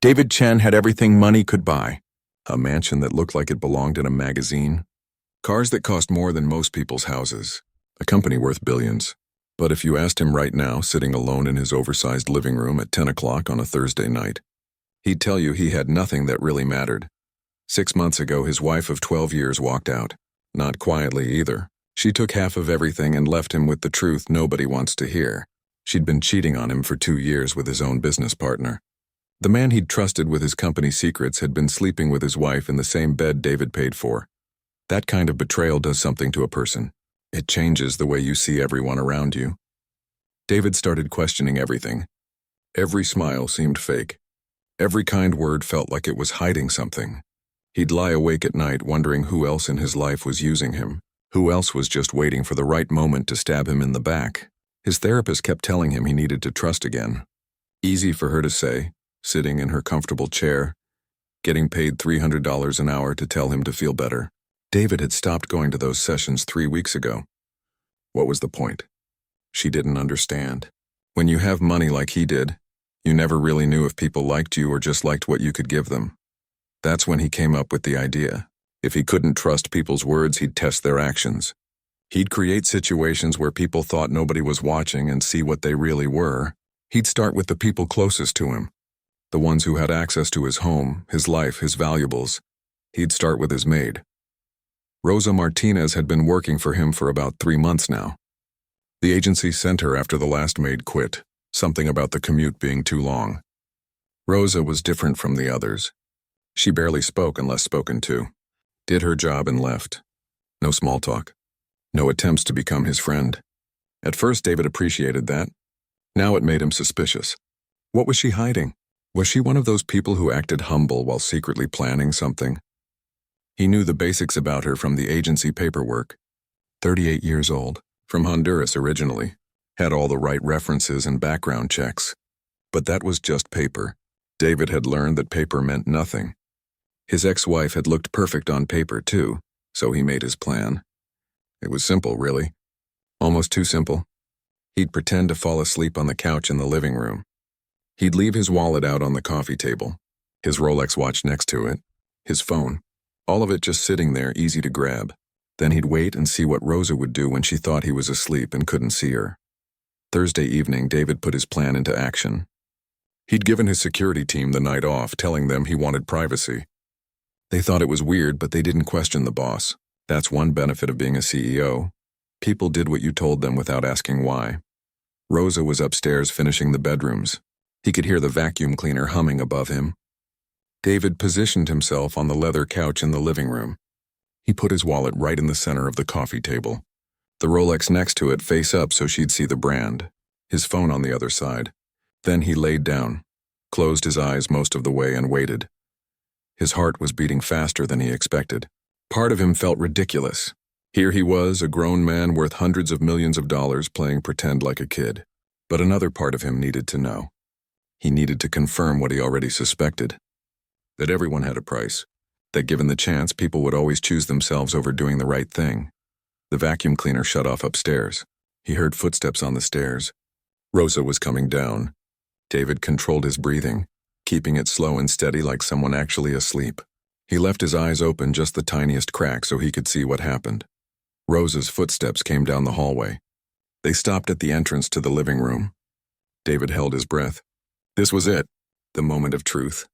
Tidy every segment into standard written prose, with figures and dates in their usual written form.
David Chen had everything money could buy. A mansion that looked like it belonged in a magazine. Cars that cost more than most people's houses. A company worth billions. But if you asked him right now, sitting alone in his oversized living room at 10 o'clock on a Thursday night, he'd tell you he had nothing that really mattered. 6 months ago, his wife of 12 years walked out. Not quietly either. She took half of everything and left him with the truth nobody wants to hear. She'd been cheating on him for 2 years with his own business partner. The man he'd trusted with his company secrets had been sleeping with his wife in the same bed David paid for. That kind of betrayal does something to a person. It changes the way you see everyone around you. David started questioning everything. Every smile seemed fake. Every kind word felt like it was hiding something. He'd lie awake at night wondering who else in his life was using him, who else was just waiting for the right moment to stab him in the back. His therapist kept telling him he needed to trust again. Easy for her to say, sitting in her comfortable chair, getting paid $300 an hour to tell him to feel better. David had stopped going to those sessions 3 weeks ago. What was the point? She didn't understand. When you have money like he did, you never really knew if people liked you or just liked what you could give them. That's when he came up with the idea. If he couldn't trust people's words, he'd test their actions. He'd create situations where people thought nobody was watching and see what they really were. He'd start with the people closest to him, the ones who had access to his home, his life, his valuables. He'd start with his maid. Rosa Martinez had been working for him for about 3 months now. The agency sent her after the last maid quit, something about the commute being too long. Rosa was different from the others. She barely spoke unless spoken to. Did her job and left. No small talk. No attempts to become his friend. At first, David appreciated that. Now it made him suspicious. What was she hiding? Was she one of those people who acted humble while secretly planning something? He knew the basics about her from the agency paperwork. 38 years old, from Honduras originally, had all the right references and background checks. But that was just paper. David had learned that paper meant nothing. His ex-wife had looked perfect on paper too, so he made his plan. It was simple, really. Almost too simple. He'd pretend to fall asleep on the couch in the living room. He'd leave his wallet out on the coffee table, his Rolex watch next to it, his phone, all of it just sitting there, easy to grab. Then he'd wait and see what Rosa would do when she thought he was asleep and couldn't see her. Thursday evening, David put his plan into action. He'd given his security team the night off, telling them he wanted privacy. They thought it was weird, but they didn't question the boss. That's one benefit of being a CEO. People did what you told them without asking why. Rosa was upstairs finishing the bedrooms. He could hear the vacuum cleaner humming above him. David positioned himself on the leather couch in the living room. He put his wallet right in the center of the coffee table. The Rolex next to it face up so she'd see the brand. His phone on the other side. Then he laid down, closed his eyes most of the way and waited. His heart was beating faster than he expected. Part of him felt ridiculous. Here he was, a grown man worth hundreds of millions of dollars playing pretend like a kid. But another part of him needed to know. He needed to confirm what he already suspected. That everyone had a price. That given the chance, people would always choose themselves over doing the right thing. The vacuum cleaner shut off upstairs. He heard footsteps on the stairs. Rosa was coming down. David controlled his breathing, keeping it slow and steady like someone actually asleep. He left his eyes open just the tiniest crack so he could see what happened. Rosa's footsteps came down the hallway. They stopped at the entrance to the living room. David held his breath. This was it, the moment of truth.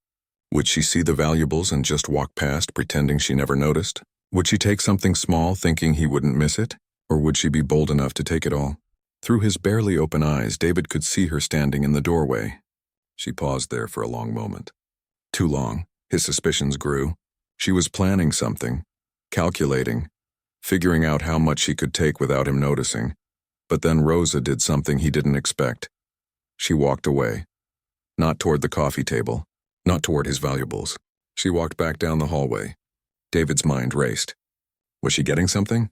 Would she see the valuables and just walk past, pretending she never noticed? Would she take something small, thinking he wouldn't miss it? Or would she be bold enough to take it all? Through his barely open eyes, David could see her standing in the doorway. She paused there for a long moment. Too long. His suspicions grew. She was planning something, calculating, figuring out how much she could take without him noticing. But then Rosa did something he didn't expect. She walked away. Not toward the coffee table. Not toward his valuables. She walked back down the hallway. David's mind raced. Was she getting something?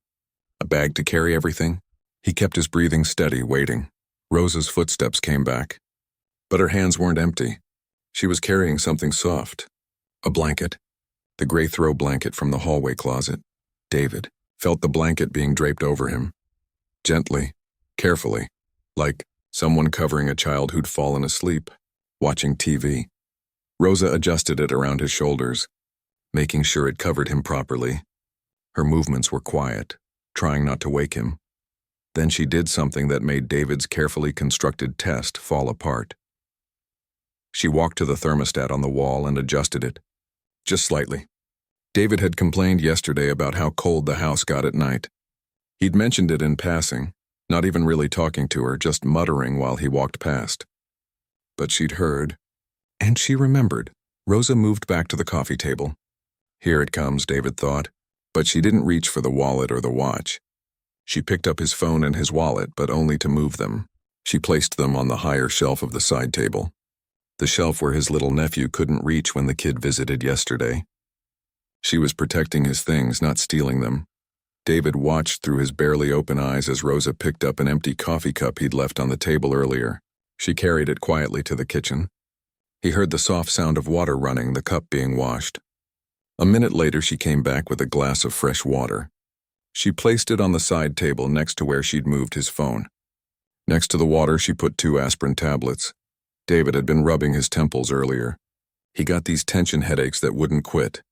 A bag to carry everything? He kept his breathing steady, waiting. Rosa's footsteps came back. But her hands weren't empty. She was carrying something soft. A blanket. The gray throw blanket from the hallway closet. David felt the blanket being draped over him. Gently, carefully, like someone covering a child who'd fallen asleep, watching TV. Rosa adjusted it around his shoulders, making sure it covered him properly. Her movements were quiet, trying not to wake him. Then she did something that made David's carefully constructed test fall apart. She walked to the thermostat on the wall and adjusted it, just slightly. David had complained yesterday about how cold the house got at night. He'd mentioned it in passing, not even really talking to her, just muttering while he walked past. But she'd heard, and she remembered. Rosa moved back to the coffee table. Here it comes, David thought, but she didn't reach for the wallet or the watch. She picked up his phone and his wallet, but only to move them. She placed them on the higher shelf of the side table, the shelf where his little nephew couldn't reach when the kid visited yesterday. She was protecting his things, not stealing them. David watched through his barely open eyes as Rosa picked up an empty coffee cup he'd left on the table earlier. She carried it quietly to the kitchen. He heard the soft sound of water running, the cup being washed. A minute later, she came back with a glass of fresh water. She placed it on the side table next to where she'd moved his phone. Next to the water, she put 2 aspirin tablets. David had been rubbing his temples earlier. He got these tension headaches that wouldn't quit,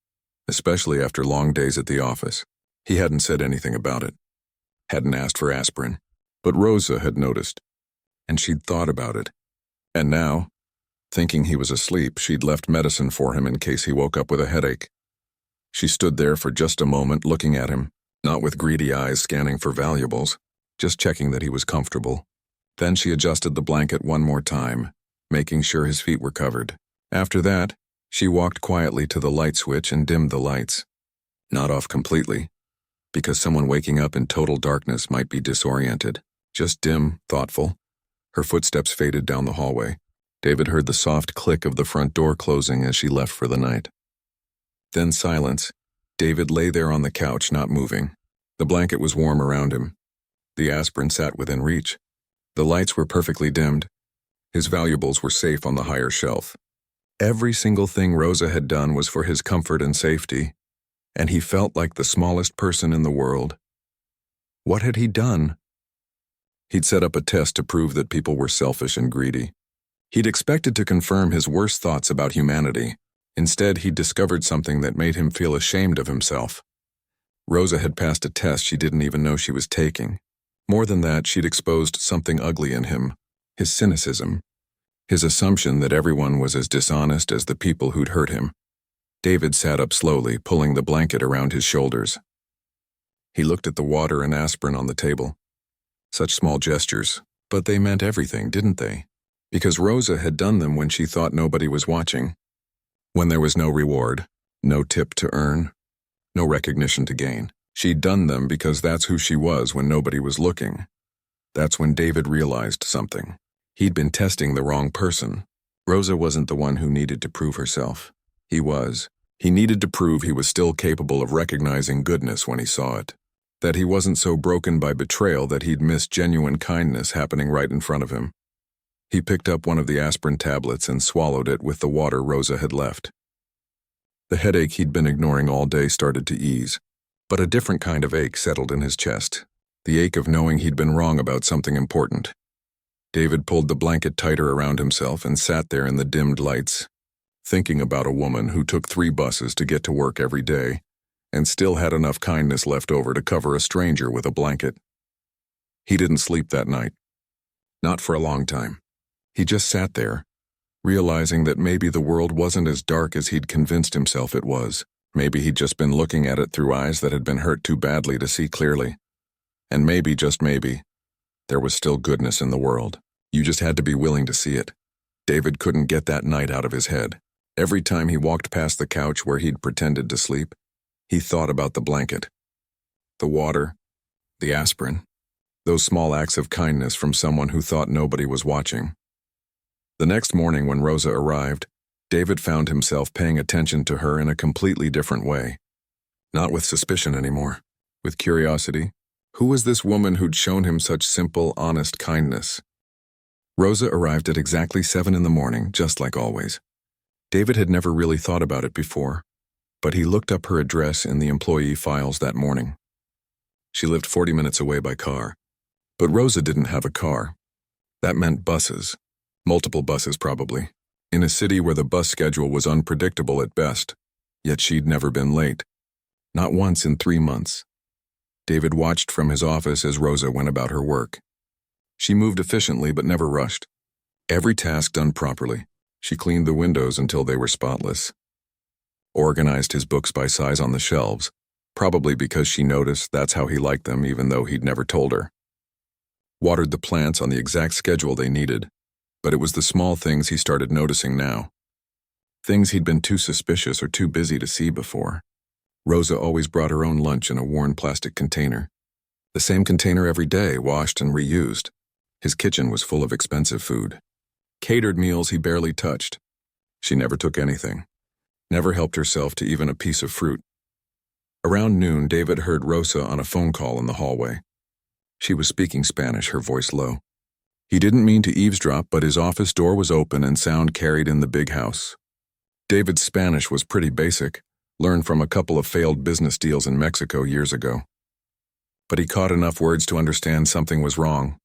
especially after long days at the office. He hadn't said anything about it, hadn't asked for aspirin, but Rosa had noticed, and she'd thought about it. And now, thinking he was asleep, she'd left medicine for him in case he woke up with a headache. She stood there for just a moment looking at him, not with greedy eyes scanning for valuables, just checking that he was comfortable. Then she adjusted the blanket one more time, making sure his feet were covered. After that, she walked quietly to the light switch and dimmed the lights. Not off completely, because someone waking up in total darkness might be disoriented. Just dim, thoughtful. Her footsteps faded down the hallway. David heard the soft click of the front door closing as she left for the night. Then silence. David lay there on the couch, not moving. The blanket was warm around him. The aspirin sat within reach. The lights were perfectly dimmed. His valuables were safe on the higher shelf. Every single thing Rosa had done was for his comfort and safety, and he felt like the smallest person in the world. What had he done? He'd set up a test to prove that people were selfish and greedy. He'd expected to confirm his worst thoughts about humanity. Instead, he'd discovered something that made him feel ashamed of himself. Rosa had passed a test she didn't even know she was taking. More than that, she'd exposed something ugly in him, his cynicism, his assumption that everyone was as dishonest as the people who'd hurt him. David sat up slowly, pulling the blanket around his shoulders. He looked at the water and aspirin on the table. Such small gestures, but they meant everything, didn't they? Because Rosa had done them when she thought nobody was watching. When there was no reward, no tip to earn, no recognition to gain. She'd done them because that's who she was when nobody was looking. That's when David realized something. He'd been testing the wrong person. Rosa wasn't the one who needed to prove herself. He was. He needed to prove he was still capable of recognizing goodness when he saw it. That he wasn't so broken by betrayal that he'd miss genuine kindness happening right in front of him. He picked up one of the aspirin tablets and swallowed it with the water Rosa had left. The headache he'd been ignoring all day started to ease, but a different kind of ache settled in his chest, the ache of knowing he'd been wrong about something important. David pulled the blanket tighter around himself and sat there in the dimmed lights, thinking about a woman who took 3 buses to get to work every day and still had enough kindness left over to cover a stranger with a blanket. He didn't sleep that night. Not for a long time. He just sat there, realizing that maybe the world wasn't as dark as he'd convinced himself it was. Maybe he'd just been looking at it through eyes that had been hurt too badly to see clearly. And maybe, just maybe, there was still goodness in the world. You just had to be willing to see it. David couldn't get that night out of his head. Every time he walked past the couch where he'd pretended to sleep, he thought about the blanket, the water, the aspirin, those small acts of kindness from someone who thought nobody was watching. The next morning when Rosa arrived, David found himself paying attention to her in a completely different way. Not with suspicion anymore, with curiosity. Who was this woman who'd shown him such simple, honest kindness? Rosa arrived at exactly 7 in the morning, just like always. David had never really thought about it before, but he looked up her address in the employee files that morning. She lived 40 minutes away by car, but Rosa didn't have a car. That meant buses. Multiple buses, probably. in a city where the bus schedule was unpredictable at best, yet she'd never been late. Not once in 3 months. David watched from his office as Rosa went about her work. She moved efficiently but never rushed. Every task done properly. She cleaned the windows until they were spotless. Organized his books by size on the shelves, probably because she noticed that's how he liked them even though he'd never told her. Watered the plants on the exact schedule they needed, but it was the small things he started noticing now. Things he'd been too suspicious or too busy to see before. Rosa always brought her own lunch in a worn plastic container. The same container every day, washed and reused. His kitchen was full of expensive food. Catered meals he barely touched. She never took anything. Never helped herself to even a piece of fruit. Around noon, David heard Rosa on a phone call in the hallway. She was speaking Spanish, her voice low. He didn't mean to eavesdrop, but his office door was open and sound carried in the big house. David's Spanish was pretty basic, learned from a couple of failed business deals in Mexico years ago. But he caught enough words to understand something was wrong.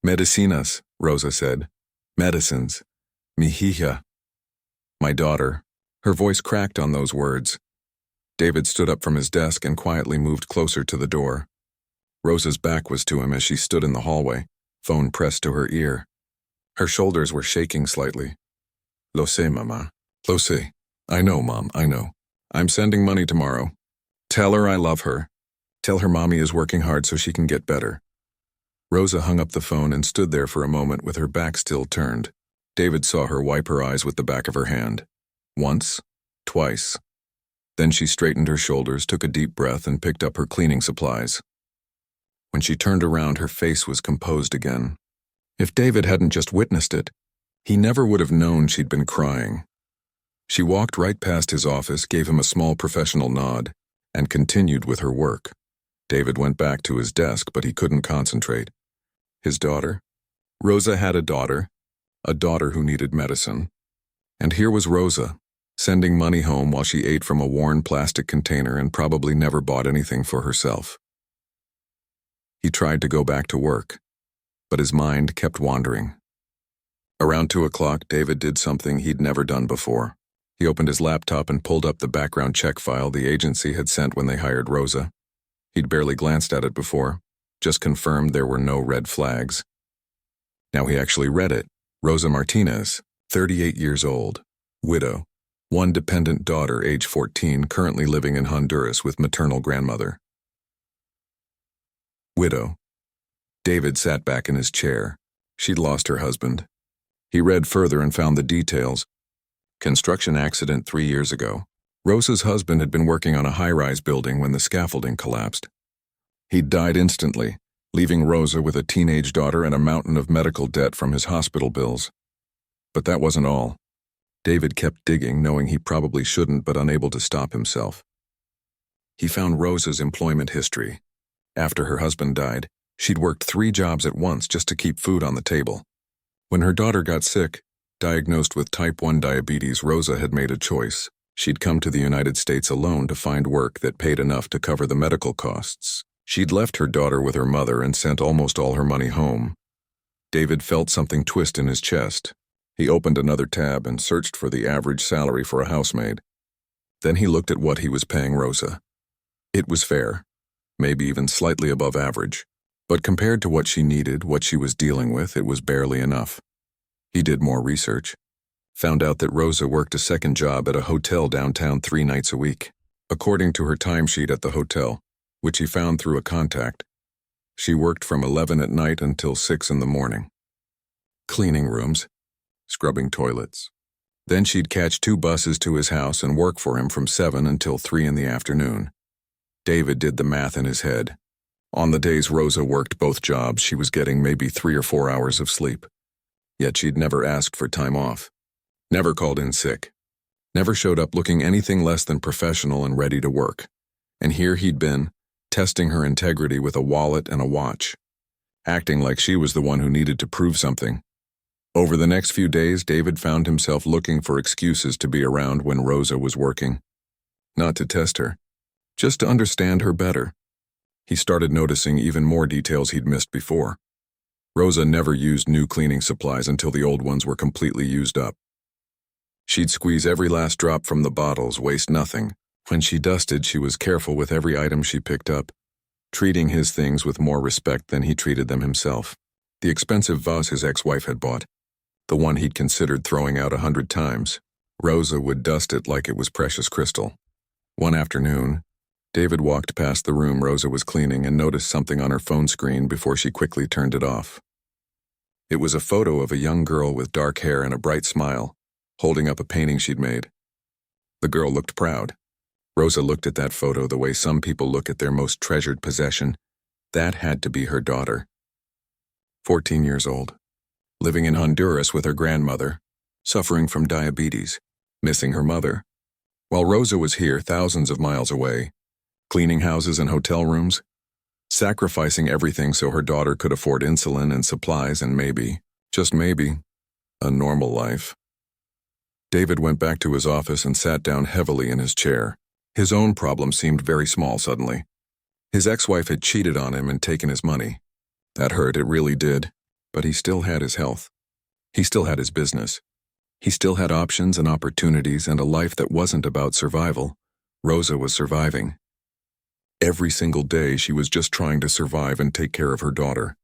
Medicinas, Rosa said. Medicines. Mi hija. My daughter. Her voice cracked on those words. David stood up from his desk and quietly moved closer to the door. Rosa's back was to him as she stood in the hallway, phone pressed to her ear. Her shoulders were shaking slightly. Lo sé, mamá. Lo sé. I know, Mom, I know. I'm sending money tomorrow. Tell her I love her. Tell her Mommy is working hard so she can get better. Rosa hung up the phone and stood there for a moment with her back still turned. David saw her wipe her eyes with the back of her hand. Once, twice. Then she straightened her shoulders, took a deep breath, and picked up her cleaning supplies. When she turned around, her face was composed again. If David hadn't just witnessed it, he never would have known she'd been crying. She walked right past his office, gave him a small professional nod, and continued with her work. David went back to his desk, but he couldn't concentrate. His daughter? Rosa had a daughter who needed medicine. And here was Rosa, sending money home while she ate from a worn plastic container and probably never bought anything for herself. He tried to go back to work, but his mind kept wandering. Around 2 o'clock, David did something he'd never done before. He opened his laptop and pulled up the background check file the agency had sent when they hired Rosa. He'd barely glanced at it before, just confirmed there were no red flags. Now he actually read it. Rosa Martinez, 38 years old, widow, one dependent daughter, age 14, currently living in Honduras with maternal grandmother. Widow. David sat back in his chair. She'd lost her husband. He read further and found the details. Construction accident 3 years ago. Rosa's husband had been working on a high-rise building when the scaffolding collapsed. He'd died instantly, leaving Rosa with a teenage daughter and a mountain of medical debt from his hospital bills. But that wasn't all. David kept digging, knowing he probably shouldn't, but unable to stop himself. He found Rosa's employment history. After her husband died, she'd worked 3 jobs at once just to keep food on the table. When her daughter got sick, diagnosed with type 1 diabetes, Rosa had made a choice. She'd come to the United States alone to find work that paid enough to cover the medical costs. She'd left her daughter with her mother and sent almost all her money home. David felt something twist in his chest. He opened another tab and searched for the average salary for a housemaid. Then he looked at what he was paying Rosa. It was fair, maybe even slightly above average, but compared to what she needed, what she was dealing with, it was barely enough. He did more research. Found out that Rosa worked a second job at a hotel downtown 3 nights a week. According to her timesheet at the hotel, which he found through a contact, she worked from 11 at night until 6 in the morning. Cleaning rooms, scrubbing toilets. Then she'd catch 2 buses to his house and work for him from 7 until 3 in the afternoon. David did the math in his head. On the days Rosa worked both jobs, she was getting maybe 3 or 4 hours of sleep. Yet she'd never asked for time off. Never called in sick. Never showed up looking anything less than professional and ready to work. And here he'd been, testing her integrity with a wallet and a watch, acting like she was the one who needed to prove something. Over the next few days, David found himself looking for excuses to be around when Rosa was working. Not to test her, just to understand her better. He started noticing even more details he'd missed before. Rosa never used new cleaning supplies until the old ones were completely used up. She'd squeeze every last drop from the bottles, waste nothing. When she dusted, she was careful with every item she picked up, treating his things with more respect than he treated them himself. The expensive vase his ex-wife had bought, the one he'd considered throwing out 100 times, Rosa would dust it like it was precious crystal. One afternoon, David walked past the room Rosa was cleaning and noticed something on her phone screen before she quickly turned it off. It was a photo of a young girl with dark hair and a bright smile, holding up a painting she'd made. The girl looked proud. Rosa looked at that photo the way some people look at their most treasured possession. That had to be her daughter. 14 years old, living in Honduras with her grandmother, suffering from diabetes, missing her mother. While Rosa was here thousands of miles away, cleaning houses and hotel rooms, sacrificing everything so her daughter could afford insulin and supplies and maybe, just maybe, a normal life. David went back to his office and sat down heavily in his chair. His own problem seemed very small suddenly. His ex-wife had cheated on him and taken his money. That hurt, it really did. But he still had his health. He still had his business. He still had options and opportunities and a life that wasn't about survival. Rosa was surviving. Every single day she was just trying to survive and take care of her daughter.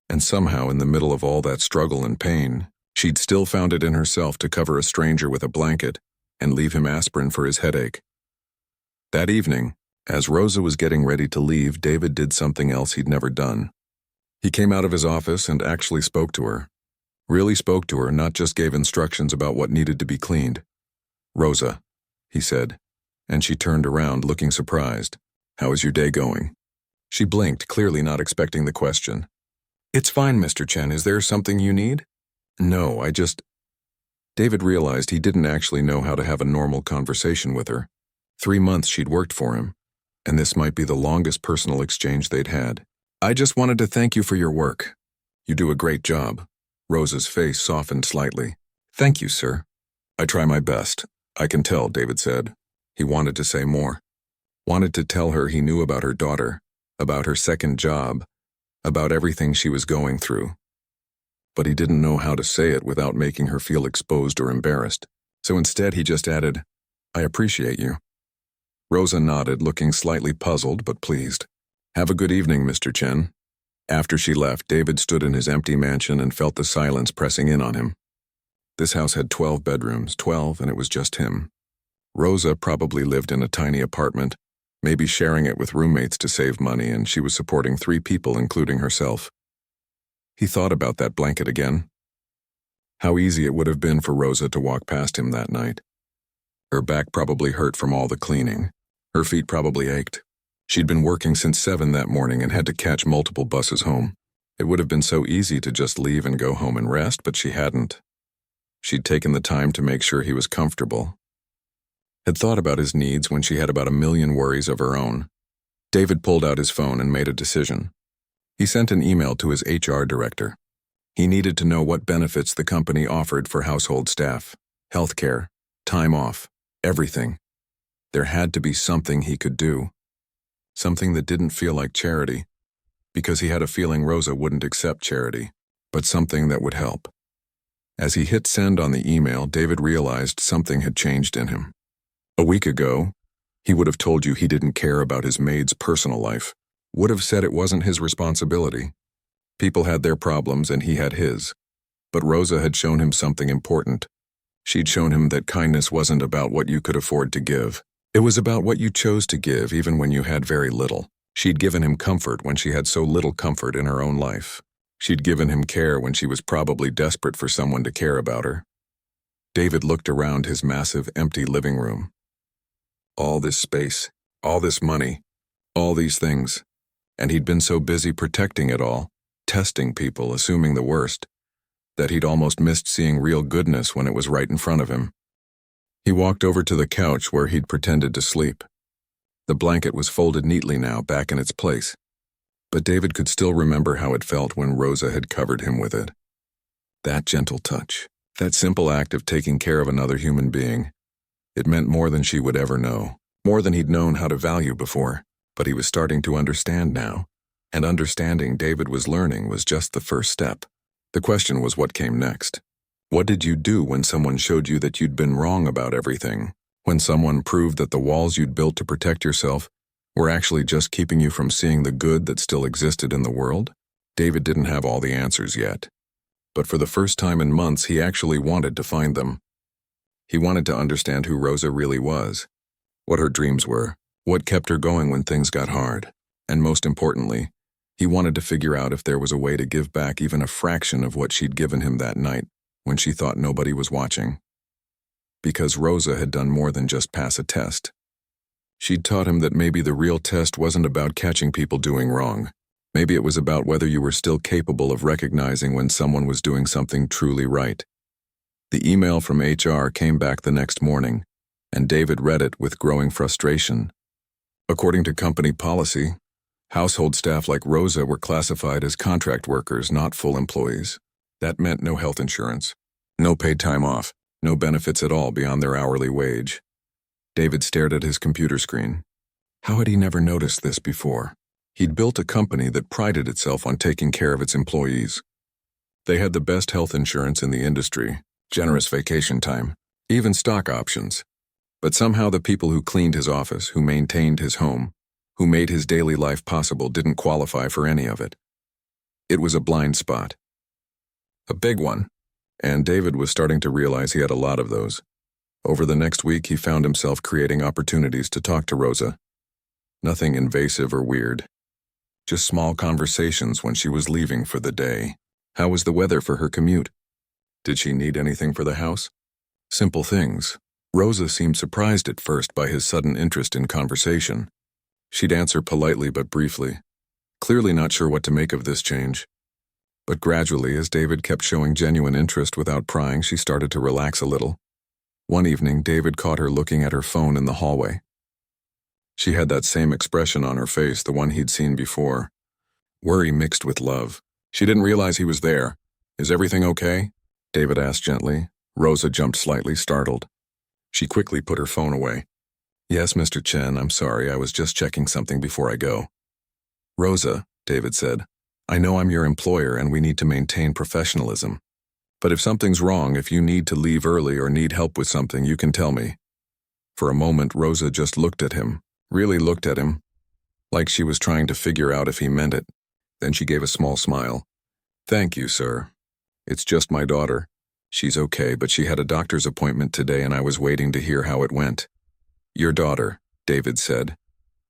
And somehow in the middle of all that struggle and pain, she'd still found it in herself to cover a stranger with a blanket and leave him aspirin for his headache. That evening, as Rosa was getting ready to leave, David did something else he'd never done. He came out of his office and actually spoke to her. Really spoke to her, not just gave instructions about what needed to be cleaned. "Rosa," he said, and she turned around looking surprised. "How is your day going?" She blinked, clearly not expecting the question. "It's fine, Mr. Chen. Is there something you need?" "No, I just—" David realized he didn't actually know how to have a normal conversation with her. 3 months she'd worked for him, and this might be the longest personal exchange they'd had. "I just wanted to thank you for your work. You do a great job." Rosa's face softened slightly. "Thank you, sir." "I try my best. I can tell," David said. He wanted to say more. Wanted to tell her he knew about her daughter, about her second job, about everything she was going through. But he didn't know how to say it without making her feel exposed or embarrassed. So instead he just added, "I appreciate you." Rosa nodded, looking slightly puzzled but pleased. "Have a good evening, Mr. Chen." After she left, David stood in his empty mansion and felt the silence pressing in on him. This house had 12 bedrooms, 12, and it was just him. Rosa probably lived in a tiny apartment, maybe sharing it with roommates to save money, and she was supporting 3 people, including herself. He thought about that blanket again. How easy it would have been for Rosa to walk past him that night. Her back probably hurt from all the cleaning. Her feet probably ached. She'd been working since 7 that morning and had to catch multiple buses home. It would have been so easy to just leave and go home and rest, but she hadn't. She'd taken the time to make sure he was comfortable. Had thought about his needs when she had about 1,000,000 worries of her own. David pulled out his phone and made a decision. He sent an email to his HR director. He needed to know what benefits the company offered for household staff, healthcare, time off, everything. There had to be something he could do. Something that didn't feel like charity, because he had a feeling Rosa wouldn't accept charity, but something that would help. As he hit send on the email, David realized something had changed in him. A week ago, he would have told you he didn't care about his maid's personal life, would have said it wasn't his responsibility. People had their problems and he had his. But Rosa had shown him something important. She'd shown him that kindness wasn't about what you could afford to give. It was about what you chose to give even when you had very little. She'd given him comfort when she had so little comfort in her own life. She'd given him care when she was probably desperate for someone to care about her. David looked around his massive, empty living room. All this space, all this money, all these things. And he'd been so busy protecting it all, testing people, assuming the worst, that he'd almost missed seeing real goodness when it was right in front of him. He walked over to the couch where he'd pretended to sleep. The blanket was folded neatly now, back in its place. But David could still remember how it felt when Rosa had covered him with it. That gentle touch, that simple act of taking care of another human being. It meant more than she would ever know, more than he'd known how to value before. But he was starting to understand now, and understanding David was learning was just the first step. The question was what came next. What did you do when someone showed you that you'd been wrong about everything? When someone proved that the walls you'd built to protect yourself were actually just keeping you from seeing the good that still existed in the world? David didn't have all the answers yet. But for the first time in months, he actually wanted to find them. He wanted to understand who Rosa really was, what her dreams were, what kept her going when things got hard, and most importantly, he wanted to figure out if there was a way to give back even a fraction of what she'd given him that night when she thought nobody was watching. Because Rosa had done more than just pass a test. She'd taught him that maybe the real test wasn't about catching people doing wrong. Maybe it was about whether you were still capable of recognizing when someone was doing something truly right. The email from HR came back the next morning, and David read it with growing frustration. According to company policy, household staff like Rosa were classified as contract workers, not full employees. That meant no health insurance, no paid time off, no benefits at all beyond their hourly wage. David stared at his computer screen. How had he never noticed this before? He'd built a company that prided itself on taking care of its employees. They had the best health insurance in the industry, generous vacation time, even stock options. But somehow the people who cleaned his office, who maintained his home, who made his daily life possible didn't qualify for any of it. It was a blind spot. A big one, and David was starting to realize he had a lot of those. Over the next week, he found himself creating opportunities to talk to Rosa. Nothing invasive or weird. Just small conversations when she was leaving for the day. How was the weather for her commute? Did she need anything for the house? Simple things. Rosa seemed surprised at first by his sudden interest in conversation. She'd answer politely but briefly, clearly not sure what to make of this change. But gradually, as David kept showing genuine interest without prying, she started to relax a little. One evening, David caught her looking at her phone in the hallway. She had that same expression on her face, the one he'd seen before. Worry mixed with love. She didn't realize he was there. Is everything okay? David asked gently. Rosa jumped slightly, startled. She quickly put her phone away. Yes, Mr. Chen, I'm sorry, I was just checking something before I go. Rosa, David said, I know I'm your employer and we need to maintain professionalism. But if something's wrong, if you need to leave early or need help with something, you can tell me. For a moment, Rosa just looked at him, really looked at him, like she was trying to figure out if he meant it. Then she gave a small smile. Thank you, sir. It's just my daughter. She's okay, but she had a doctor's appointment today and I was waiting to hear how it went. Your daughter, David said,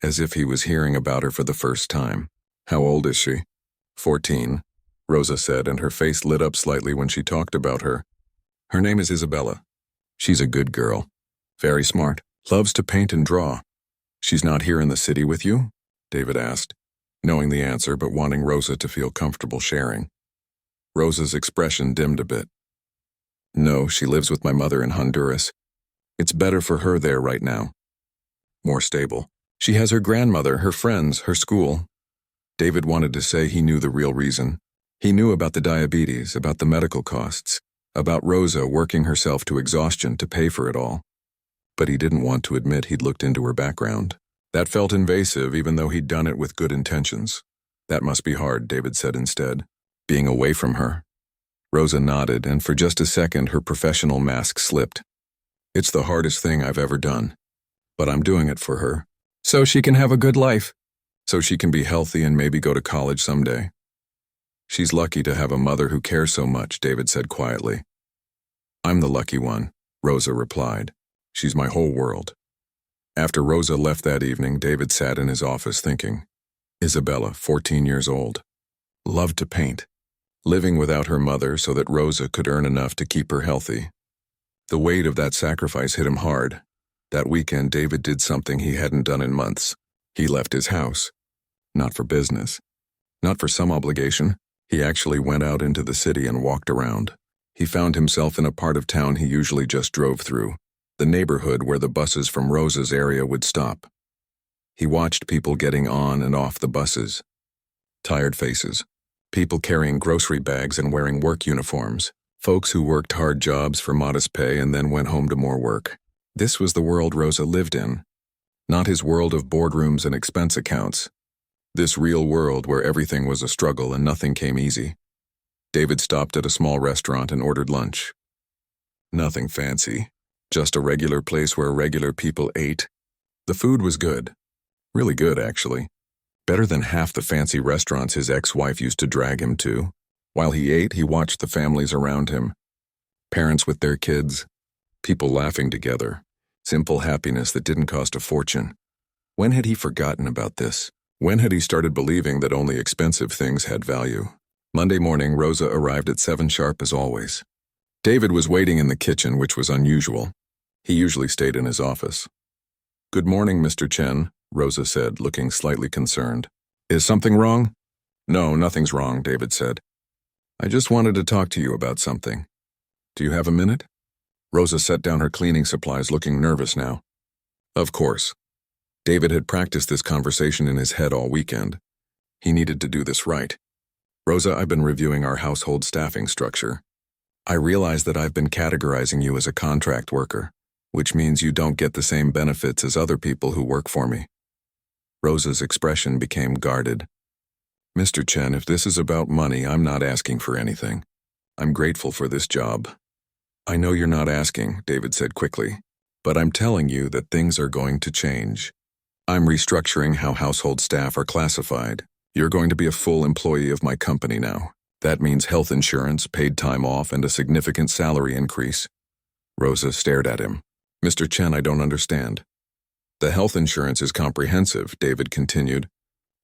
as if he was hearing about her for the first time. How old is she? 14, Rosa said, and her face lit up slightly when she talked about her. Her name is Isabella. She's a good girl. Very smart. Loves to paint and draw. She's not here in the city with you? David asked, knowing the answer but wanting Rosa to feel comfortable sharing. Rosa's expression dimmed a bit. No, she lives with my mother in Honduras. It's better for her there right now. More stable. She has her grandmother, her friends, her school. David wanted to say he knew the real reason. He knew about the diabetes, about the medical costs, about Rosa working herself to exhaustion to pay for it all. But he didn't want to admit he'd looked into her background. That felt invasive, even though he'd done it with good intentions. That must be hard, David said instead, being away from her. Rosa nodded, and for just a second her professional mask slipped. It's the hardest thing I've ever done. But I'm doing it for her. So she can have a good life. So she can be healthy and maybe go to college someday. She's lucky to have a mother who cares so much, David said quietly. I'm the lucky one, Rosa replied. She's my whole world. After Rosa left that evening, David sat in his office thinking. Isabella, 14 years old. Loved to paint. Living without her mother so that Rosa could earn enough to keep her healthy. The weight of that sacrifice hit him hard. That weekend, David did something he hadn't done in months. He left his house. Not for business. Not for some obligation. He actually went out into the city and walked around. He found himself in a part of town he usually just drove through, the neighborhood where the buses from Rosa's area would stop. He watched people getting on and off the buses. Tired faces. People carrying grocery bags and wearing work uniforms. Folks who worked hard jobs for modest pay and then went home to more work. This was the world Rosa lived in. Not his world of boardrooms and expense accounts. This real world where everything was a struggle and nothing came easy. David stopped at a small restaurant and ordered lunch. Nothing fancy. Just a regular place where regular people ate. The food was good. Really good, actually. Better than half the fancy restaurants his ex-wife used to drag him to. While he ate, he watched the families around him. Parents with their kids. People laughing together. Simple happiness that didn't cost a fortune. When had he forgotten about this? When had he started believing that only expensive things had value? Monday morning, Rosa arrived at 7 sharp as always. David was waiting in the kitchen, which was unusual. He usually stayed in his office. "Good morning, Mr. Chen," Rosa said, looking slightly concerned. "Is something wrong?" "No, nothing's wrong," David said. "I just wanted to talk to you about something. Do you have a minute?" Rosa set down her cleaning supplies, looking nervous now. Of course. David had practiced this conversation in his head all weekend. He needed to do this right. "Rosa, I've been reviewing our household staffing structure. I realize that I've been categorizing you as a contract worker, which means you don't get the same benefits as other people who work for me." Rosa's expression became guarded. "Mr. Chen, if this is about money, I'm not asking for anything. I'm grateful for this job." "I know you're not asking," David said quickly, "but I'm telling you that things are going to change. I'm restructuring how household staff are classified. You're going to be a full employee of my company now. That means health insurance, paid time off, and a significant salary increase." Rosa stared at him. "Mr. Chen, I don't understand." "The health insurance is comprehensive," David continued.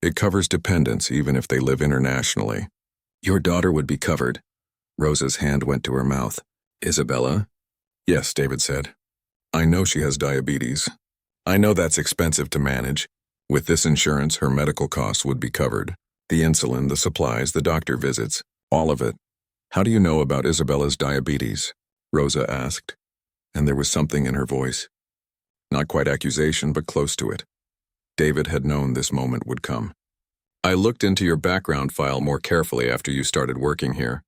"It covers dependents even if they live internationally. Your daughter would be covered." Rosa's hand went to her mouth. "Isabella?" "Yes," David said. "I know she has diabetes. I know that's expensive to manage. With this insurance, her medical costs would be covered. The insulin, the supplies, the doctor visits, all of it." "How do you know about Isabella's diabetes?" Rosa asked, and there was something in her voice. Not quite accusation, but close to it. David had known this moment would come. "I looked into your background file more carefully after you started working here.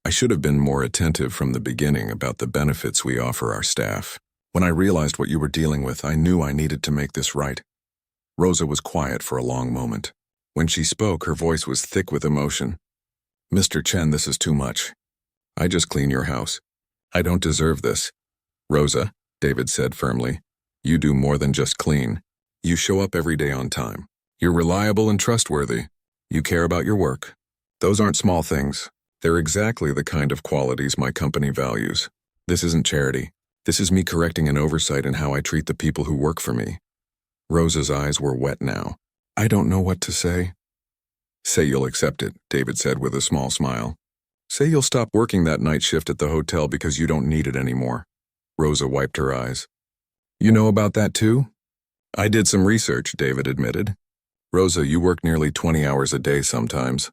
I should have been more attentive from the beginning about the benefits we offer our staff. When I realized what you were dealing with, I knew I needed to make this right." Rosa was quiet for a long moment. When she spoke, her voice was thick with emotion. "Mr. Chen, this is too much. I just clean your house. I don't deserve this." "Rosa," David said firmly, "you do more than just clean. You show up every day on time. You're reliable and trustworthy. You care about your work. Those aren't small things. They're exactly the kind of qualities my company values. This isn't charity. This is me correcting an oversight in how I treat the people who work for me." Rosa's eyes were wet now. "I don't know what to say." "Say you'll accept it," David said with a small smile. "Say you'll stop working that night shift at the hotel because you don't need it anymore." Rosa wiped her eyes. "You know about that too?" "I did some research," David admitted. "Rosa, you work nearly 20 hours a day sometimes.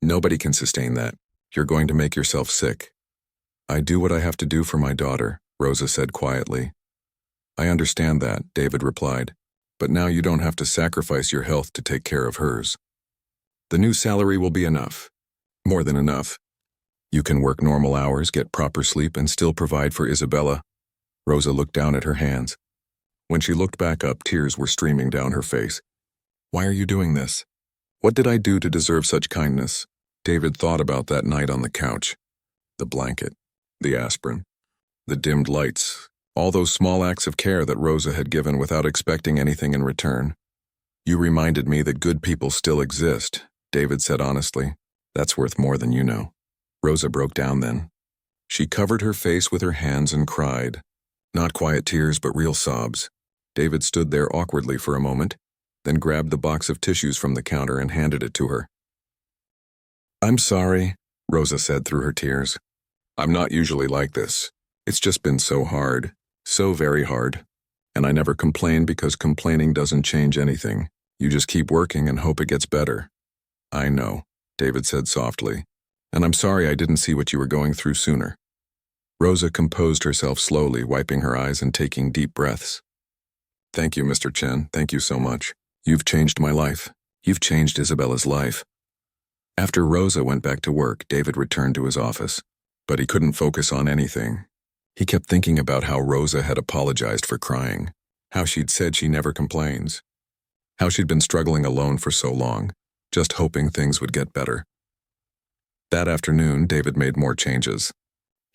Nobody can sustain that. You're going to make yourself sick." "I do what I have to do for my daughter," Rosa said quietly. "I understand that," David replied, "but now you don't have to sacrifice your health to take care of hers. The new salary will be enough. More than enough. You can work normal hours, get proper sleep, and still provide for Isabella." Rosa looked down at her hands. When she looked back up, tears were streaming down her face. "Why are you doing this? What did I do to deserve such kindness?" David thought about that night on the couch. The blanket, the aspirin, the dimmed lights, all those small acts of care that Rosa had given without expecting anything in return. "You reminded me that good people still exist," David said honestly. "That's worth more than you know." Rosa broke down then. She covered her face with her hands and cried. Not quiet tears, but real sobs. David stood there awkwardly for a moment, then grabbed the box of tissues from the counter and handed it to her. "I'm sorry," Rosa said through her tears. "I'm not usually like this. It's just been so hard, so very hard. And I never complain because complaining doesn't change anything. You just keep working and hope it gets better." "I know," David said softly. "And I'm sorry I didn't see what you were going through sooner." Rosa composed herself slowly, wiping her eyes and taking deep breaths. "Thank you, Mr. Chen. Thank you so much. You've changed my life. You've changed Isabella's life." After Rosa went back to work, David returned to his office. But he couldn't focus on anything. He kept thinking about how Rosa had apologized for crying, how she'd said she never complains, how she'd been struggling alone for so long, just hoping things would get better. That afternoon, David made more changes.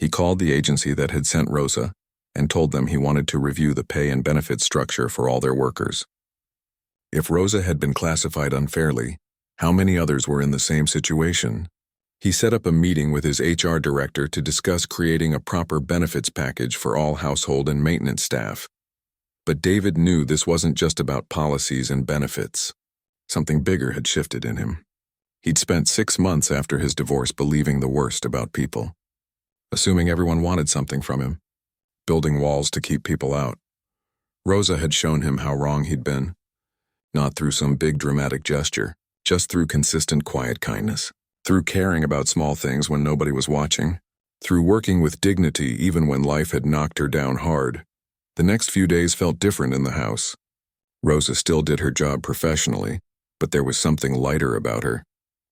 He called the agency that had sent Rosa and told them he wanted to review the pay and benefit structure for all their workers. If Rosa had been classified unfairly, how many others were in the same situation? He set up a meeting with his HR director to discuss creating a proper benefits package for all household and maintenance staff. But David knew this wasn't just about policies and benefits. Something bigger had shifted in him. He'd spent 6 months after his divorce believing the worst about people, assuming everyone wanted something from him, building walls to keep people out. Rosa had shown him how wrong he'd been, not through some big dramatic gesture, just through consistent quiet kindness, through caring about small things when nobody was watching, through working with dignity even when life had knocked her down hard. The next few days felt different in the house. Rosa still did her job professionally, but there was something lighter about her.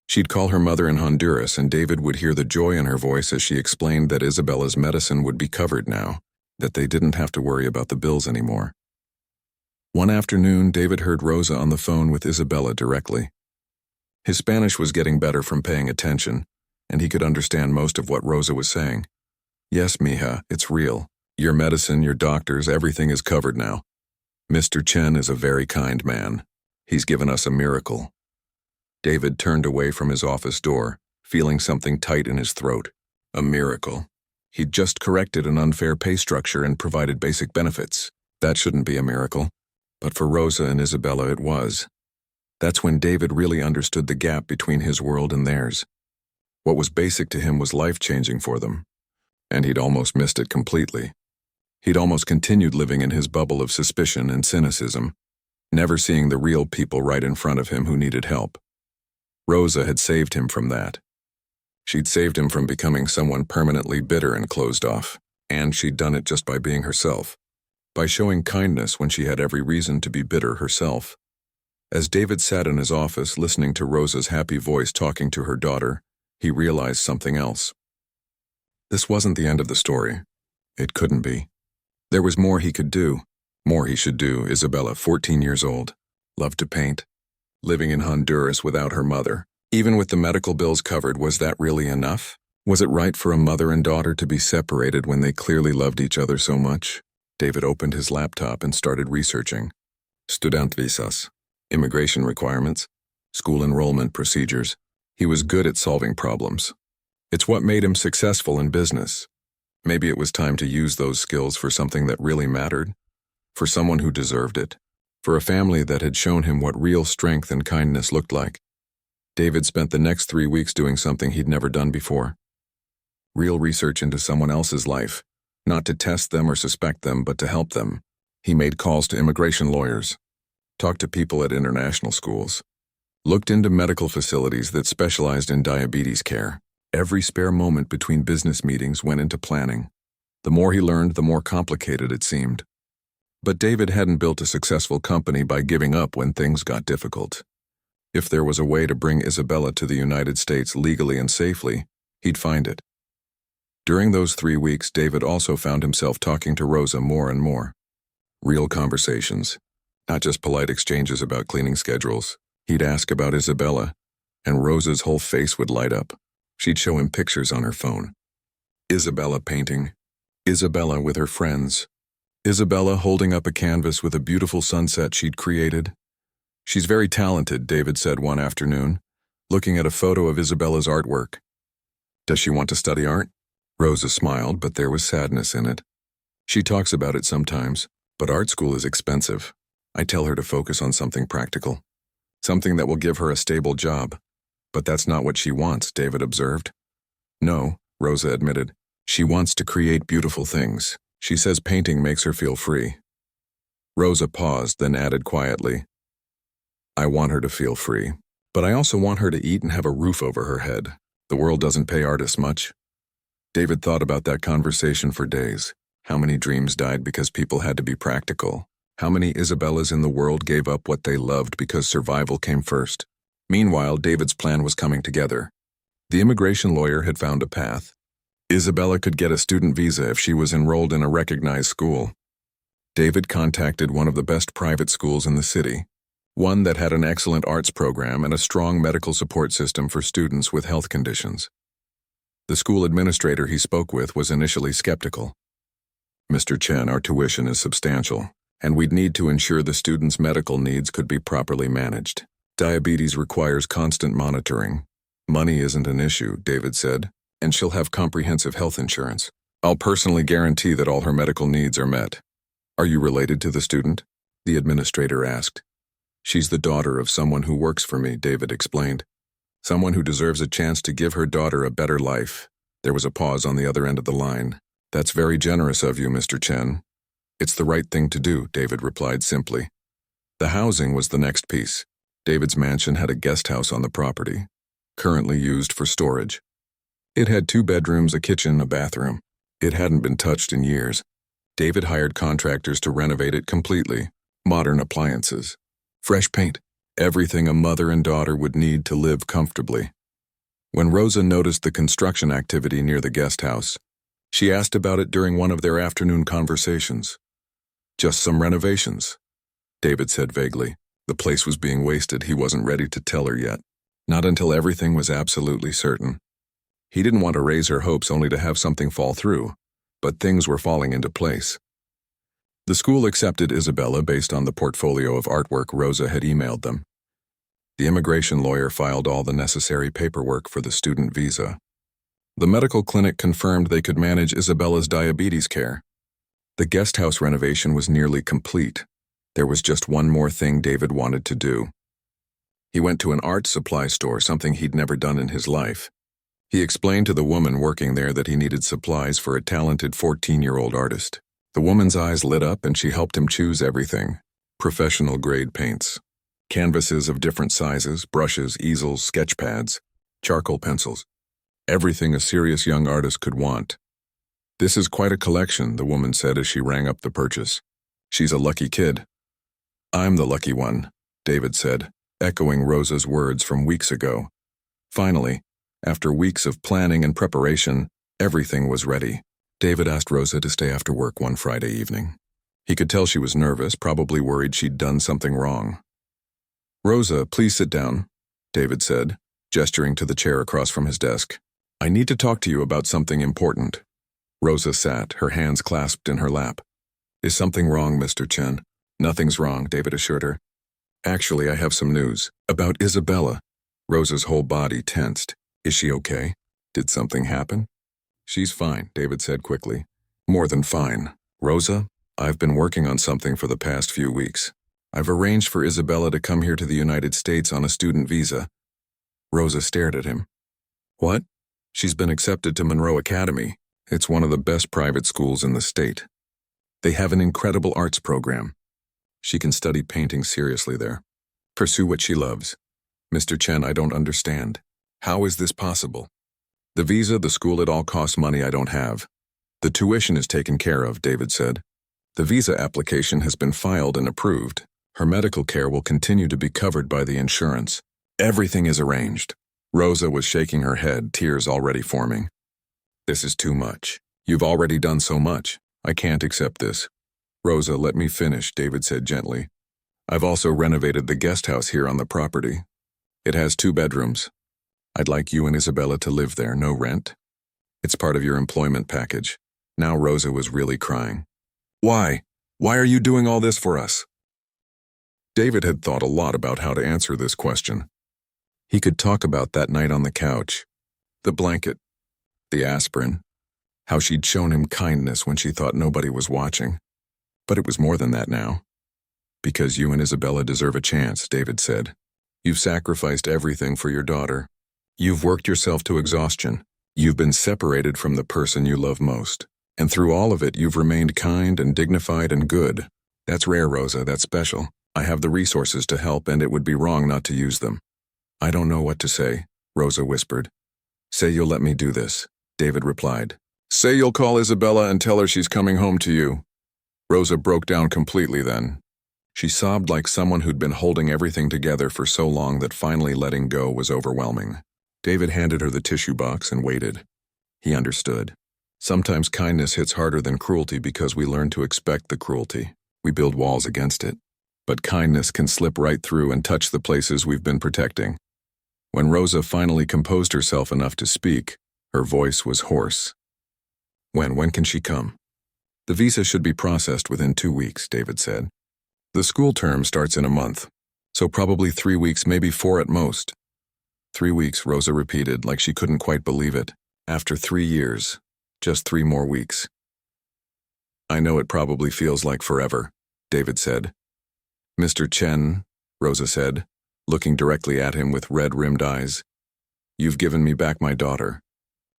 She'd call her mother in Honduras, and David would hear the joy in her voice as she explained that Isabella's medicine would be covered now, that they didn't have to worry about the bills anymore. One afternoon, David heard Rosa on the phone with Isabella directly. His Spanish was getting better from paying attention, and he could understand most of what Rosa was saying. "Yes, mija, it's real. Your medicine, your doctors, everything is covered now. Mr. Chen is a very kind man. He's given us a miracle." David turned away from his office door, feeling something tight in his throat. A miracle. He'd just corrected an unfair pay structure and provided basic benefits. That shouldn't be a miracle. But for Rosa and Isabella it was. That's when David really understood the gap between his world and theirs. What was basic to him was life-changing for them, and he'd almost missed it completely. He'd almost continued living in his bubble of suspicion and cynicism, never seeing the real people right in front of him who needed help. Rosa had saved him from that. She'd saved him from becoming someone permanently bitter and closed off, and she'd done it just by being herself, by showing kindness when she had every reason to be bitter herself. As David sat in his office listening to Rosa's happy voice talking to her daughter, he realized something else. This wasn't the end of the story. It couldn't be. There was more he could do, more he should do. Isabella, 14 years old, loved to paint, living in Honduras without her mother. Even with the medical bills covered, was that really enough? Was it right for a mother and daughter to be separated when they clearly loved each other so much? David opened his laptop and started researching. Student visas, immigration requirements, school enrollment procedures. He was good at solving problems. It's what made him successful in business. Maybe it was time to use those skills for something that really mattered, for someone who deserved it, for a family that had shown him what real strength and kindness looked like. David spent the next 3 weeks doing something he'd never done before. Real research into someone else's life, not to test them or suspect them, but to help them. He made calls to immigration lawyers, talked to people at international schools, looked into medical facilities that specialized in diabetes care. Every spare moment between business meetings went into planning. The more he learned, the more complicated it seemed. But David hadn't built a successful company by giving up when things got difficult. If there was a way to bring Isabella to the United States legally and safely, he'd find it. During those 3 weeks, David also found himself talking to Rosa more and more. Real conversations, not just polite exchanges about cleaning schedules. He'd ask about Isabella, and Rosa's whole face would light up. She'd show him pictures on her phone. Isabella painting. Isabella with her friends. Isabella holding up a canvas with a beautiful sunset she'd created. "She's very talented," David said one afternoon, looking at a photo of Isabella's artwork. "Does she want to study art?" Rosa smiled, but there was sadness in it. "She talks about it sometimes, but art school is expensive. I tell her to focus on something practical, something that will give her a stable job. But that's not what she wants," David observed. "No," Rosa admitted. "She wants to create beautiful things. She says painting makes her feel free." Rosa paused, then added quietly, "I want her to feel free, but I also want her to eat and have a roof over her head. The world doesn't pay artists much." David thought about that conversation for days. How many dreams died because people had to be practical? How many Isabellas in the world gave up what they loved because survival came first? Meanwhile, David's plan was coming together. The immigration lawyer had found a path. Isabella could get a student visa if she was enrolled in a recognized school. David contacted one of the best private schools in the city, one that had an excellent arts program and a strong medical support system for students with health conditions. The school administrator he spoke with was initially skeptical. "Mr. Chen, our tuition is substantial, and we'd need to ensure the students' medical needs could be properly managed. Diabetes requires constant monitoring. Money isn't an issue," David said, "and she'll have comprehensive health insurance. I'll personally guarantee that all her medical needs are met." "Are you related to the student?" the administrator asked. "She's the daughter of someone who works for me," David explained. "Someone who deserves a chance to give her daughter a better life." There was a pause on the other end of the line. "That's very generous of you, Mr. Chen." "It's the right thing to do," David replied simply. The housing was the next piece. David's mansion had a guest house on the property, currently used for storage. It had 2 bedrooms, a kitchen, a bathroom. It hadn't been touched in years. David hired contractors to renovate it completely. Modern appliances, fresh paint, everything a mother and daughter would need to live comfortably. When Rosa noticed the construction activity near the guest house, she asked about it during one of their afternoon conversations. "Just some renovations," David said vaguely. The place was being wasted. He wasn't ready to tell her yet. Not until everything was absolutely certain. He didn't want to raise her hopes only to have something fall through, but things were falling into place. The school accepted Isabella based on the portfolio of artwork Rosa had emailed them. The immigration lawyer filed all the necessary paperwork for the student visa. The medical clinic confirmed they could manage Isabella's diabetes care. The guest house renovation was nearly complete. There was just one more thing David wanted to do. He went to an art supply store, something he'd never done in his life. He explained to the woman working there that he needed supplies for a talented 14-year-old artist. The woman's eyes lit up and she helped him choose everything. Professional-grade paints, canvases of different sizes, brushes, easels, sketch pads, charcoal pencils. Everything a serious young artist could want. "This is quite a collection," the woman said as she rang up the purchase. "She's a lucky kid." "I'm the lucky one," David said, echoing Rosa's words from weeks ago. Finally, after weeks of planning and preparation, everything was ready. David asked Rosa to stay after work one Friday evening. He could tell she was nervous, probably worried she'd done something wrong. "Rosa, please sit down," David said, gesturing to the chair across from his desk. "I need to talk to you about something important." Rosa sat, her hands clasped in her lap. "Is something wrong, Mr. Chen?" "Nothing's wrong," David assured her. "Actually, I have some news. About Isabella." Rosa's whole body tensed. "Is she okay? Did something happen?" "She's fine," David said quickly. "More than fine. Rosa, I've been working on something for the past few weeks. I've arranged for Isabella to come here to the United States on a student visa." Rosa stared at him. "What?" "She's been accepted to Monroe Academy. It's one of the best private schools in the state. They have an incredible arts program. She can study painting seriously there. Pursue what she loves." "Mr. Chen, I don't understand. How is this possible?" "The visa, the school, it all costs money I don't have. The tuition is taken care of," David said. "The visa application has been filed and approved. Her medical care will continue to be covered by the insurance. Everything is arranged." Rosa was shaking her head, tears already forming. "This is too much. You've already done so much. I can't accept this." "Rosa, let me finish," David said gently. "I've also renovated the guest house here on the property. It has 2 bedrooms. I'd like you and Isabella to live there, no rent. It's part of your employment package." Now Rosa was really crying. "Why? Why are you doing all this for us?" David had thought a lot about how to answer this question. He could talk about that night on the couch, the blanket, the aspirin, how she'd shown him kindness when she thought nobody was watching. But it was more than that now. "Because you and Isabella deserve a chance," David said. "You've sacrificed everything for your daughter. You've worked yourself to exhaustion. You've been separated from the person you love most. And through all of it, you've remained kind and dignified and good. That's rare, Rosa, that's special. I have the resources to help, and it would be wrong not to use them." "I don't know what to say," Rosa whispered. "Say you'll let me do this," David replied. "Say you'll call Isabella and tell her she's coming home to you." Rosa broke down completely then. She sobbed like someone who'd been holding everything together for so long that finally letting go was overwhelming. David handed her the tissue box and waited. He understood. Sometimes kindness hits harder than cruelty because we learn to expect the cruelty. We build walls against it. But kindness can slip right through and touch the places we've been protecting. When Rosa finally composed herself enough to speak, Her voice was hoarse. When can she come? The visa should be processed within 2 weeks, David said. The school term starts in a month, so probably 3 weeks, maybe 4 at most. 3 weeks, Rosa repeated, like she couldn't quite believe it. After 3 years, just 3 more weeks. I know it probably feels like forever, David said. Mr. Chen, Rosa said, looking directly at him with red-rimmed eyes. You've given me back my daughter.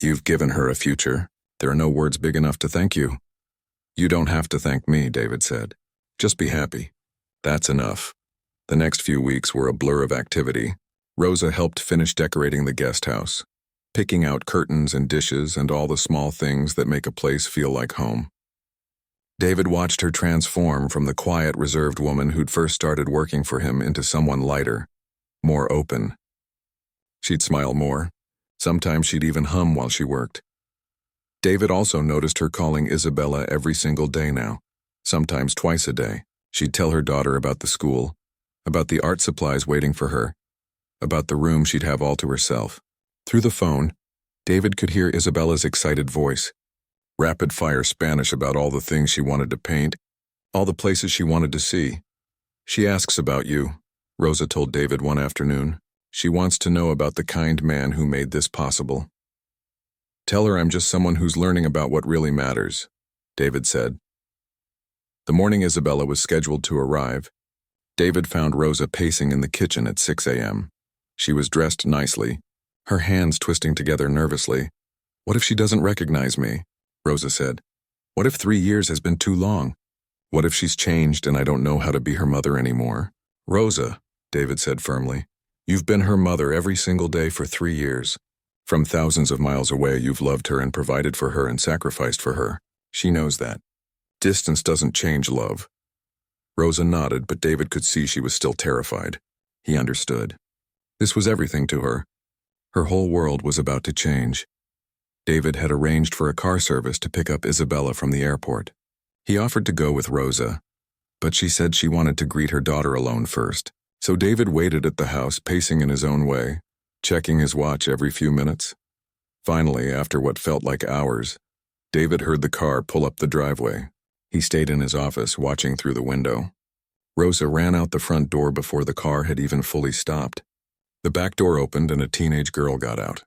You've given her a future. There are no words big enough to thank you. You don't have to thank me, David said. Just be happy. That's enough. The next few weeks were a blur of activity. Rosa helped finish decorating the guest house, picking out curtains and dishes and all the small things that make a place feel like home. David watched her transform from the quiet, reserved woman who'd first started working for him into someone lighter, more open. She'd smile more. Sometimes she'd even hum while she worked. David also noticed her calling Isabella every single day now, sometimes twice a day. She'd tell her daughter about the school, about the art supplies waiting for her, about the room she'd have all to herself. Through the phone, David could hear Isabella's excited voice, rapid-fire Spanish about all the things she wanted to paint, all the places she wanted to see. She asks about you, Rosa told David one afternoon. She wants to know about the kind man who made this possible. Tell her I'm just someone who's learning about what really matters, David said. The morning Isabella was scheduled to arrive, David found Rosa pacing in the kitchen at 6 a.m. She was dressed nicely, her hands twisting together nervously. What if she doesn't recognize me? Rosa said. What if 3 years has been too long? What if she's changed and I don't know how to be her mother anymore? Rosa, David said firmly, you've been her mother every single day for 3 years. From thousands of miles away, you've loved her and provided for her and sacrificed for her. She knows that. Distance doesn't change love. Rosa nodded, but David could see she was still terrified. He understood. This was everything to her. Her whole world was about to change. David had arranged for a car service to pick up Isabella from the airport. He offered to go with Rosa, but she said she wanted to greet her daughter alone first. So David waited at the house, pacing in his own way, checking his watch every few minutes. Finally, after what felt like hours, David heard the car pull up the driveway. He stayed in his office, watching through the window. Rosa ran out the front door before the car had even fully stopped. The back door opened and a teenage girl got out.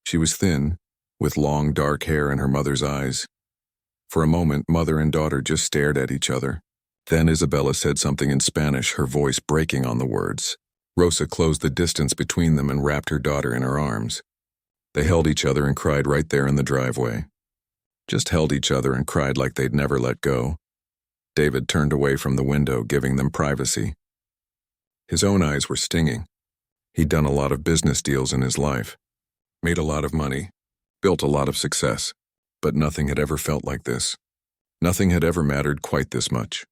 She was thin, with long dark hair and her mother's eyes. For a moment, mother and daughter just stared at each other. Then Isabella said something in Spanish, her voice breaking on the words. Rosa closed the distance between them and wrapped her daughter in her arms. They held each other and cried right there in the driveway. Just held each other and cried like they'd never let go. David turned away from the window, giving them privacy. His own eyes were stinging. He'd done a lot of business deals in his life, made a lot of money, built a lot of success, but nothing had ever felt like this. Nothing had ever mattered quite this much.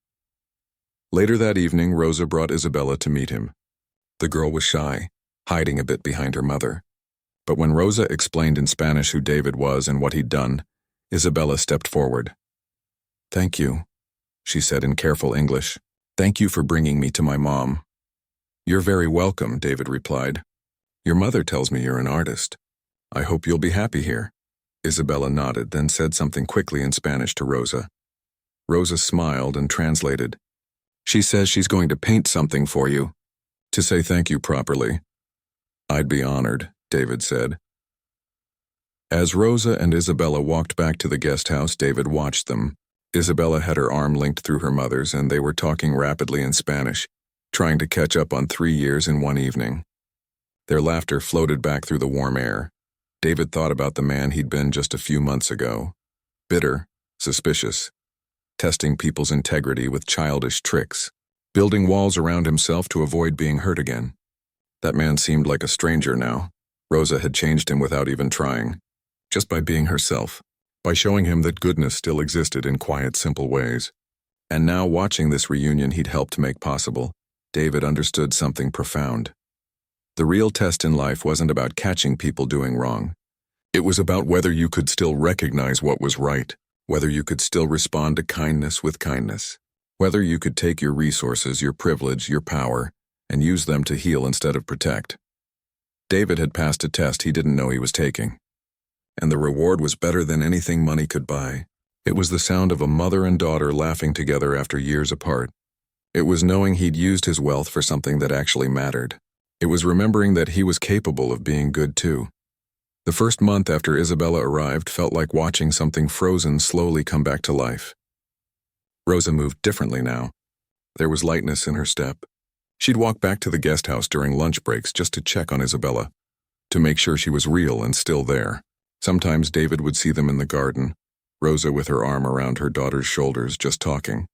Later that evening, Rosa brought Isabella to meet him. The girl was shy, hiding a bit behind her mother. But when Rosa explained in Spanish who David was and what he'd done, Isabella stepped forward. Thank you, she said in careful English. Thank you for bringing me to my mom. You're very welcome, David replied. Your mother tells me you're an artist. I hope you'll be happy here. Isabella nodded, then said something quickly in Spanish to Rosa. Rosa smiled and translated. She says she's going to paint something for you. To say thank you properly. I'd be honored, David said. As Rosa and Isabella walked back to the guest house, David watched them. Isabella had her arm linked through her mother's, and they were talking rapidly in Spanish, trying to catch up on 3 years in one evening. Their laughter floated back through the warm air. David thought about the man he'd been just a few months ago. Bitter, suspicious, testing people's integrity with childish tricks, building walls around himself to avoid being hurt again. That man seemed like a stranger now. Rosa had changed him without even trying, just by being herself, by showing him that goodness still existed in quiet, simple ways. And now, watching this reunion he'd helped make possible, David understood something profound. The real test in life wasn't about catching people doing wrong. It was about whether you could still recognize what was right, whether you could still respond to kindness with kindness, whether you could take your resources, your privilege, your power, and use them to heal instead of protect. David had passed a test he didn't know he was taking. and the reward was better than anything money could buy. It was the sound of a mother and daughter laughing together after years apart. It was knowing he'd used his wealth for something that actually mattered. It was remembering that he was capable of being good too. The first month after Isabella arrived felt like watching something frozen slowly come back to life. Rosa moved differently now. There was lightness in her step. She'd walk back to the guest house during lunch breaks just to check on Isabella, to make sure she was real and still there. Sometimes David would see them in the garden, Rosa with her arm around her daughter's shoulders, just talking.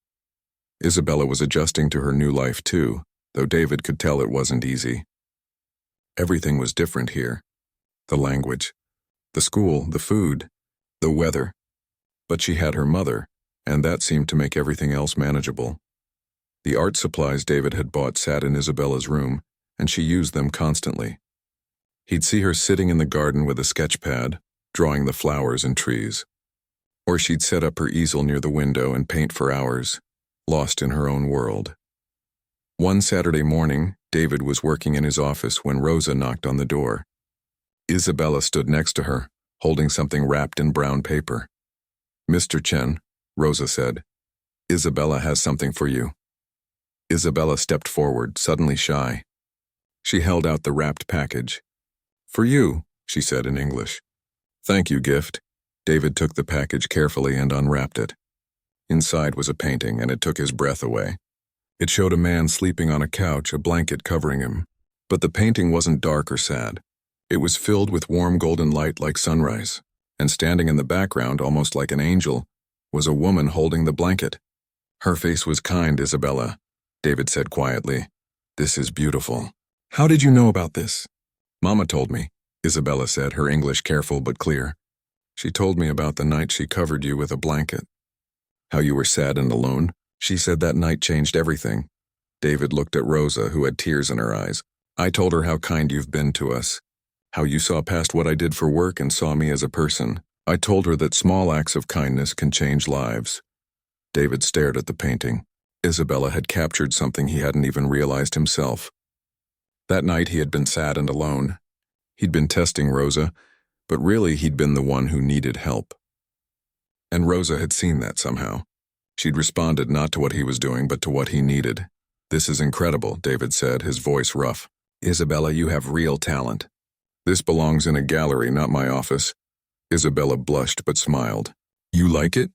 Isabella was adjusting to her new life too, though David could tell it wasn't easy. Everything was different here. The language, the school, the food, the weather. But she had her mother, and that seemed to make everything else manageable. The art supplies David had bought sat in Isabella's room, and she used them constantly. He'd see her sitting in the garden with a sketch pad, drawing the flowers and trees. Or she'd set up her easel near the window and paint for hours, lost in her own world. One Saturday morning, David was working in his office when Rosa knocked on the door. Isabella stood next to her, holding something wrapped in brown paper. "Mr. Chen," Rosa said, "Isabella has something for you." Isabella stepped forward, suddenly shy. She held out the wrapped package. "For you," she said in English. "Thank you, gift." David took the package carefully and unwrapped it. Inside was a painting, and it took his breath away. It showed a man sleeping on a couch, a blanket covering him. But the painting wasn't dark or sad. It was filled with warm golden light like sunrise, and standing in the background, almost like an angel, was a woman holding the blanket. "Her face was kind, Isabella," David said quietly. "This is beautiful." "How did you know about this?" "Mama told me," Isabella said, her English careful but clear. "She told me about the night she covered you with a blanket. How you were sad and alone. She said that night changed everything." David looked at Rosa, who had tears in her eyes. "I told her how kind you've been to us, how you saw past what I did for work and saw me as a person. I told her that small acts of kindness can change lives." David stared at the painting. Isabella had captured something he hadn't even realized himself. That night he had been sad and alone. He'd been testing Rosa, but really he'd been the one who needed help. And Rosa had seen that somehow. She'd responded not to what he was doing, but to what he needed. "This is incredible," David said, his voice rough. "Isabella, you have real talent. This belongs in a gallery, not my office." Isabella blushed but smiled. "You like it?"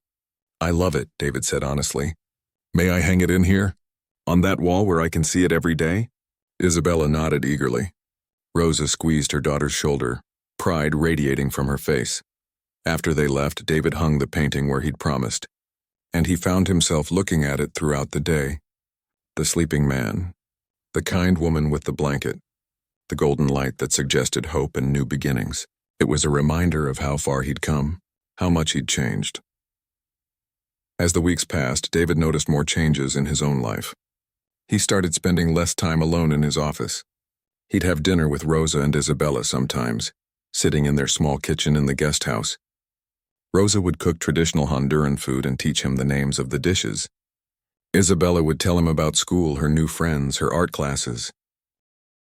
"I love it," David said honestly. "May I hang it in here? On that wall where I can see it every day?" Isabella nodded eagerly. Rosa squeezed her daughter's shoulder, pride radiating from her face. After they left, David hung the painting where he'd promised, and he found himself looking at it throughout the day. The sleeping man, the kind woman with the blanket, the golden light that suggested hope and new beginnings. It was a reminder of how far he'd come, how much he'd changed. As the weeks passed, David noticed more changes in his own life. He started spending less time alone in his office. He'd have dinner with Rosa and Isabella sometimes, sitting in their small kitchen in the guest house. Rosa would cook traditional Honduran food and teach him the names of the dishes. Isabella would tell him about school, her new friends, her art classes.